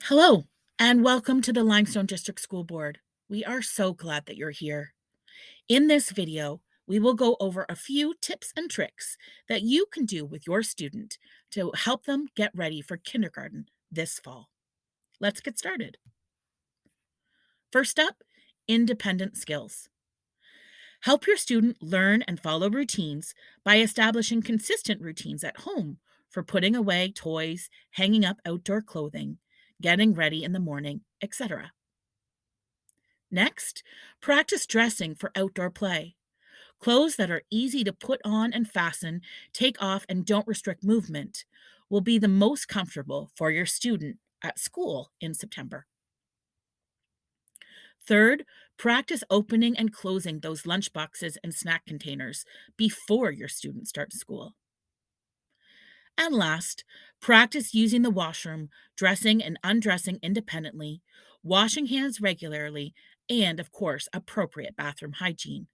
Hello, and welcome to the Limestone District School Board. We are so glad that you're here. In this video, we will go over a few tips and tricks that you can do with your student to help them get ready for kindergarten this fall. Let's get started. First up, independent skills. Help your student learn and follow routines by establishing consistent routines at home for putting away toys, hanging up outdoor clothing, getting ready in the morning, etc. Next, practice dressing for outdoor play. Clothes that are easy to put on and fasten, take off, and don't restrict movement will be the most comfortable for your student at school in September. Third, practice opening and closing those lunch boxes and snack containers before your student starts school. And last, practice using the washroom, dressing and undressing independently, washing hands regularly, and of course, appropriate bathroom hygiene.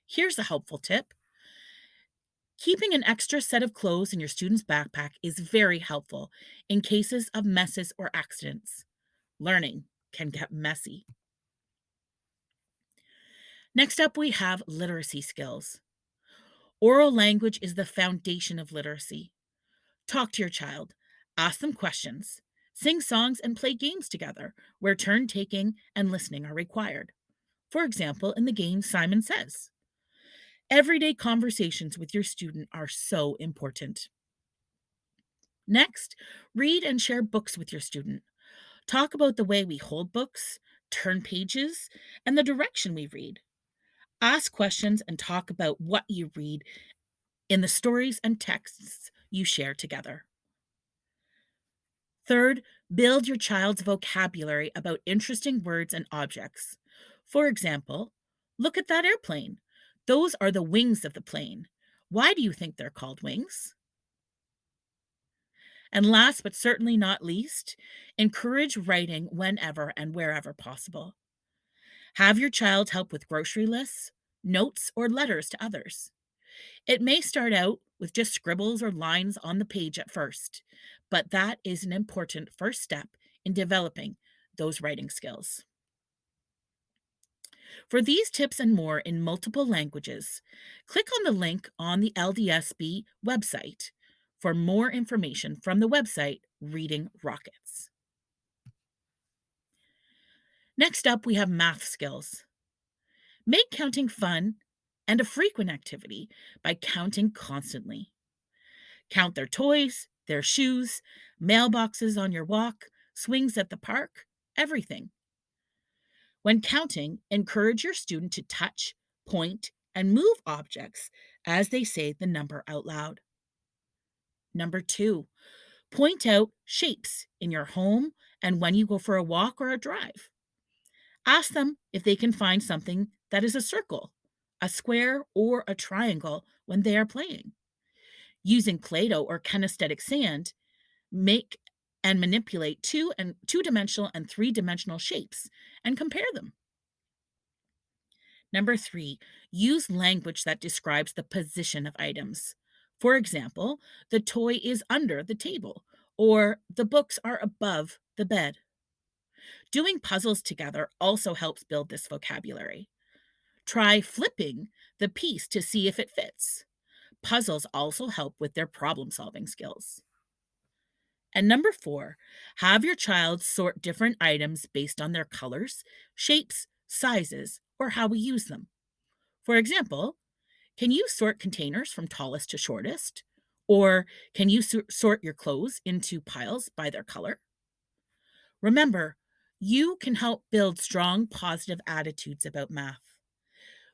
Here's a helpful tip. Keeping an extra set of clothes in your student's backpack is very helpful in cases of messes or accidents. Learning can get messy. Next up, we have literacy skills. Oral language is the foundation of literacy. Talk to your child, ask them questions, sing songs, and play games together where turn taking and listening are required. For example, in the game Simon Says. Everyday conversations with your student are so important. Next, read and share books with your student. Talk about the way we hold books, turn pages, and the direction we read. Ask questions and talk about what you read in the stories and texts you share together. Third, build your child's vocabulary about interesting words and objects. For example, look at that airplane. Those are the wings of the plane. Why do you think they're called wings? And last but certainly not least, encourage writing whenever and wherever possible. Have your child help with grocery lists, notes, or letters to others. It may start out with just scribbles or lines on the page at first, but that is an important first step in developing those writing skills. For these tips and more in multiple languages, click on the link on the LDSB website for more information from the website Reading Rockets. Next up, we have math skills. Make counting fun and a frequent activity by counting constantly. Count their toys, their shoes, mailboxes on your walk, swings at the park, everything. When counting, encourage your student to touch, point, and move objects as they say the number out loud. Number 2, point out shapes in your home and when you go for a walk or a drive. Ask them if they can find something that is a circle, a square, or a triangle when they are playing. Using Play-Doh or kinesthetic sand, make and manipulate two-dimensional and three-dimensional shapes and compare them. Number 3, use language that describes the position of items. For example, the toy is under the table, or the books are above the bed. Doing puzzles together also helps build this vocabulary. Try flipping the piece to see if it fits. Puzzles also help with their problem-solving skills. And number 4, have your child sort different items based on their colors, shapes, sizes, or how we use them. For example, can you sort containers from tallest to shortest? Or can you sort your clothes into piles by their color? Remember, you can help build strong, positive attitudes about math.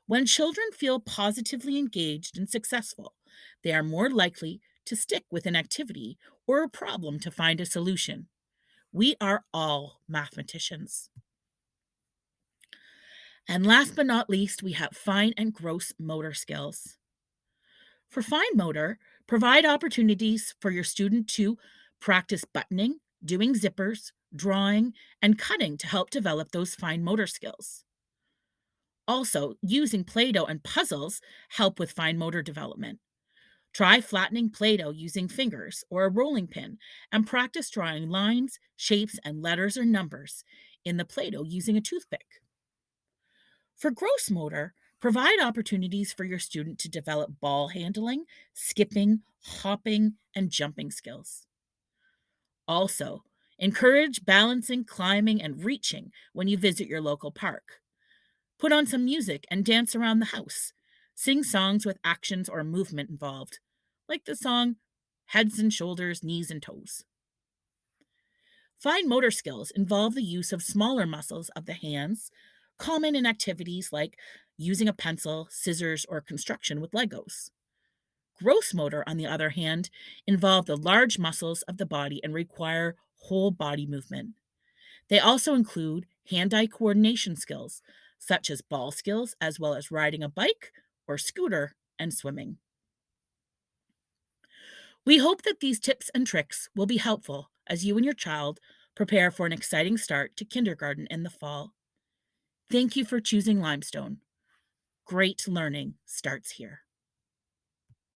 When children feel positively engaged and successful, they are more likely to stick with an activity or a problem to find a solution. We are all mathematicians. And last but not least, we have fine and gross motor skills. For fine motor, provide opportunities for your student to practice buttoning, doing zippers, drawing, and cutting to help develop those fine motor skills. Also, using Play-Doh and puzzles help with fine motor development. Try flattening Play Doh using fingers or a rolling pin and practice drawing lines, shapes, and letters or numbers in the Play Doh using a toothpick. For gross motor, provide opportunities for your student to develop ball handling, skipping, hopping, and jumping skills. Also, encourage balancing, climbing, and reaching when you visit your local park. Put on some music and dance around the house. Sing songs with actions or movement involved, like the song Heads and Shoulders, Knees and Toes. Fine motor skills involve the use of smaller muscles of the hands, common in activities like using a pencil, scissors, or construction with Legos. Gross motor, on the other hand, involve the large muscles of the body and require whole body movement. They also include hand eye coordination skills, such as ball skills, as well as riding a bike or scooter and swimming. We hope that these tips and tricks will be helpful as you and your child prepare for an exciting start to kindergarten in the fall. Thank you for choosing Limestone. Great learning starts here.